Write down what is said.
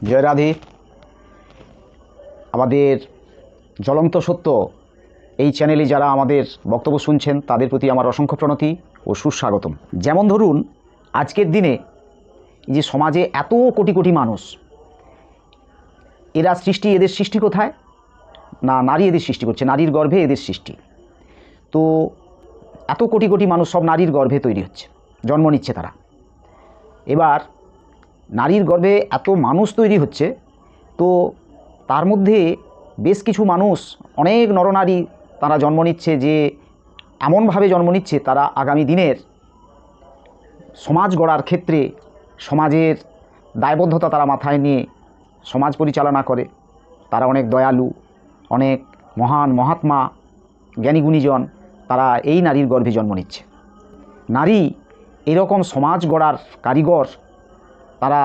জয় রাধে। আমাদের জ্বলন্ত সত্য এই চ্যানেলে যারা আমাদের বক্তব্য শুনছেন তাদের প্রতি আমার অসংখ্য প্রণতি ও সুস্বাগতম। যেমন ধরুন, আজকের দিনে যে সমাজে এত কোটি কোটি মানুষ, এদের সৃষ্টি কোথায়? না, নারী এদের সৃষ্টি করছে, নারীর গর্ভে এদের সৃষ্টি। তো এত কোটি কোটি মানুষ সব নারীর গর্ভে তৈরি হচ্ছে, জন্ম নিচ্ছে তারা। এবার নারীর গর্ভে এত মানুষ তৈরি হচ্ছে, তো তার মধ্যে বেশ কিছু মানুষ, অনেক নরনারী তারা জন্ম নিচ্ছে, যে এমনভাবে জন্ম নিচ্ছে তারা আগামী দিনের সমাজ গড়ার ক্ষেত্রে সমাজের দায়বদ্ধতা তারা মাথায় নিয়ে সমাজ পরিচালনা করে। তারা অনেক দয়ালু, অনেক মহান মহাত্মা, জ্ঞানী গুণীজন, তারা এই নারীর গর্ভে জন্ম নিচ্ছে। নারী এরকম সমাজ গড়ার কারিগর, তারা